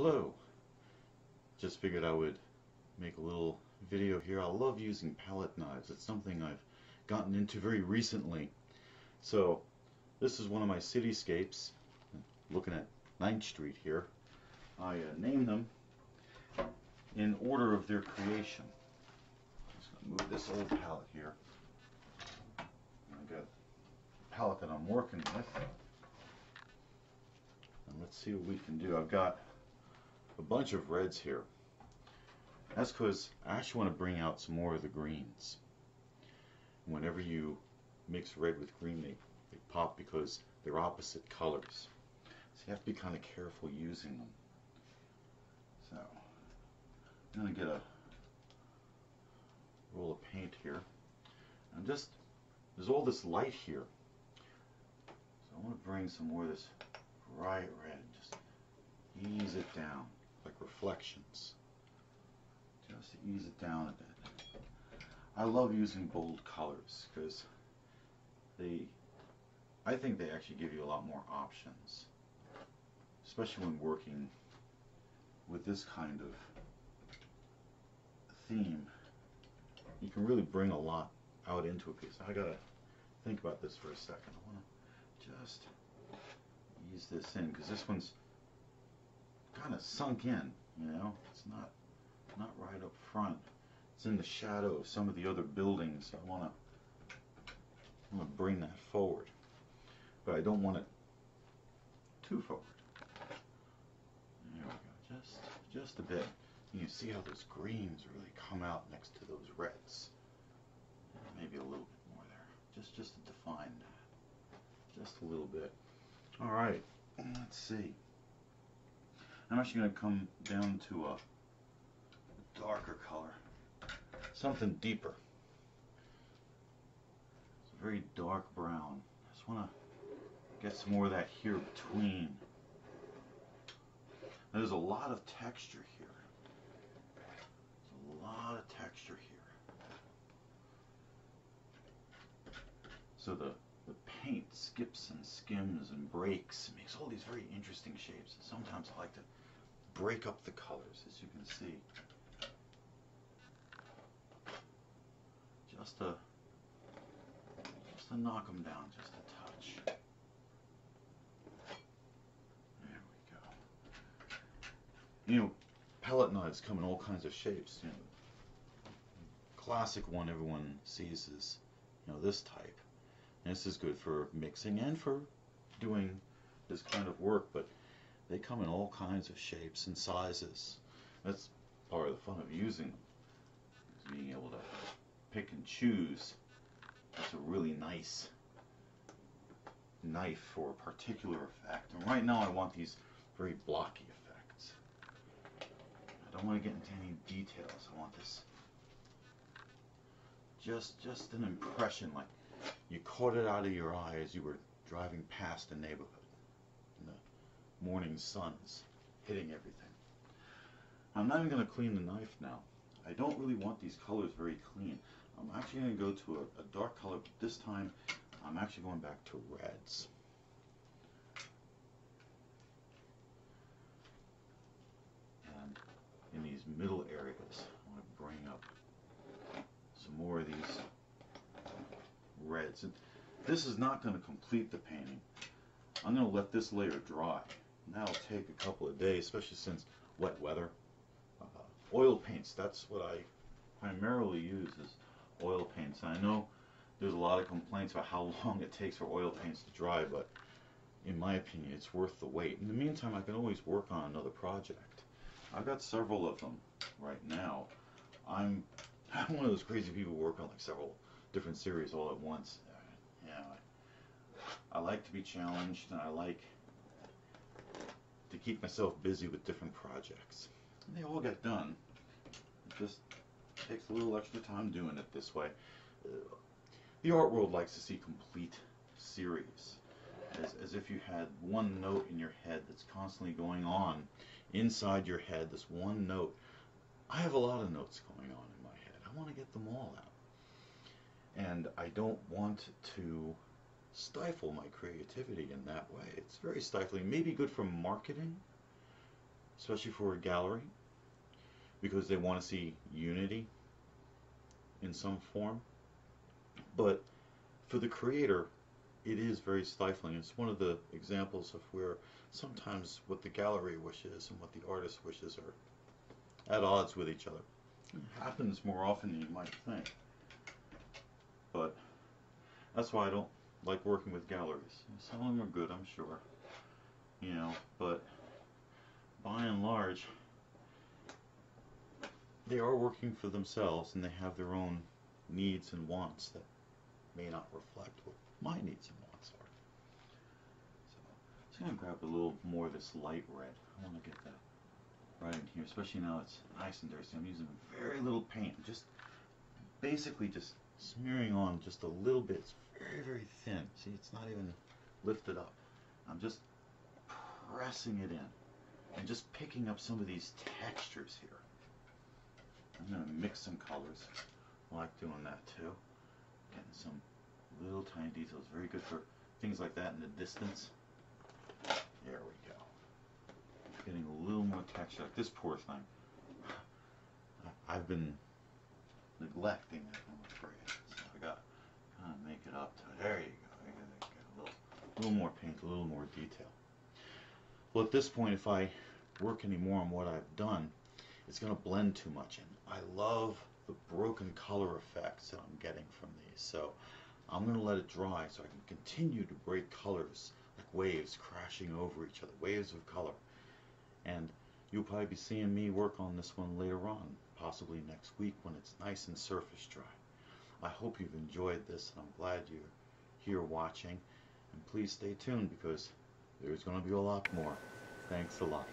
Hello, just figured I would make a little video here. I love using palette knives. It's something I've gotten into very recently. So this is one of my cityscapes, looking at 9th Street here. I named them in order of their creation. I'm just going to move this old palette here. I got a palette that I'm working with. And let's see what we can do. I've got a bunch of reds here. That's because I actually want to bring out some more of the greens. Whenever you mix red with green, they pop because they're opposite colors. So you have to be kind of careful using them. So I'm going to get a roll of paint here. And there's all this light here. So I want to bring some more of this bright red. Just ease it down. Like reflections, just to ease it down a bit. I love using bold colors because I think they actually give you a lot more options, especially when working with this kind of theme. You can really bring a lot out into a piece. I gotta think about this for a second. I want to just ease this in because this one's kind of sunk in, you know. It's not right up front. It's in the shadow of some of the other buildings. I want to bring that forward, but I don't want it too forward. There we go, just a bit. You can see how those greens really come out next to those reds. Maybe a little bit more there, just to define that, just a little bit. All right, let's see. I'm actually going to come down to a darker color, something deeper. It's a very dark brown. I just want to get some more of that here between. Now, there's a lot of texture here. There's a lot of texture here. So the paint skips and skims and breaks, makes all these very interesting shapes. Sometimes I like to break up the colors, as you can see, just to knock them down just a touch. There we go. You know, palette knives come in all kinds of shapes. You know, classic one everyone sees is, you know, this type. And this is good for mixing and for doing this kind of work, but they come in all kinds of shapes and sizes. That's part of the fun of using them, is being able to pick and choose. That's a really nice knife for a particular effect. And right now I want these very blocky effects. I don't want to get into any details. I want this just an impression, like you caught it out of your eye as you were driving past a neighborhood. And the morning sun's hitting everything. I'm not even going to clean the knife now. I don't really want these colors very clean. I'm actually going to go to a dark color, but this time I'm actually going back to reds. And in these middle areas, I want to bring up some more of these reds. And this is not going to complete the painting. I'm going to let this layer dry. And that'll take a couple of days, especially since wet weather. Oil paints, that's what I primarily use, is oil paints. And I know there's a lot of complaints about how long it takes for oil paints to dry, but in my opinion, it's worth the wait. In the meantime, I can always work on another project. I've got several of them right now. I'm one of those crazy people who work on like several different series all at once. Yeah, I like to be challenged, and I like to keep myself busy with different projects. And they all get done. It just takes a little extra time doing it this way. The art world likes to see complete series, as if you had one note in your head that's constantly going on inside your head, this one note. I have a lot of notes going on in my head. I want to get them all out. And I don't want to stifle my creativity in that way. It's very stifling. Maybe good for marketing, especially for a gallery, because they want to see unity in some form. But for the creator, it is very stifling. It's one of the examples of where sometimes what the gallery wishes and what the artist wishes are at odds with each other. It happens more often than you might think. But that's why I don't like working with galleries. Some of them are good, I'm sure, you know, but by and large, they are working for themselves and they have their own needs and wants that may not reflect what my needs and wants are. So I'm just going to grab a little more of this light red. I want to get that right in here, especially now it's nice and dirty. I'm using very little paint, just basically just smearing on just a little bit. It's very, very thin. See, it's not even lifted up. I'm just pressing it in and just picking up some of these textures here. I'm going to mix some colors. I like doing that too. Getting some little tiny details. Very good for things like that in the distance. There we go. Getting a little more texture. Like this poor thing. I've been neglecting it, I'm afraid. So I got to kind of make it up to it. There you go. I got to get a little more paint, a little more detail. Well, at this point, if I work any more on what I've done, it's going to blend too much. And I love the broken color effects that I'm getting from these. So I'm going to let it dry so I can continue to break colors like waves crashing over each other, waves of color. And you'll probably be seeing me work on this one later on, possibly next week when it's nice and surface dry. I hope you've enjoyed this, and I'm glad you're here watching. And please stay tuned because there's going to be a lot more. Thanks a lot.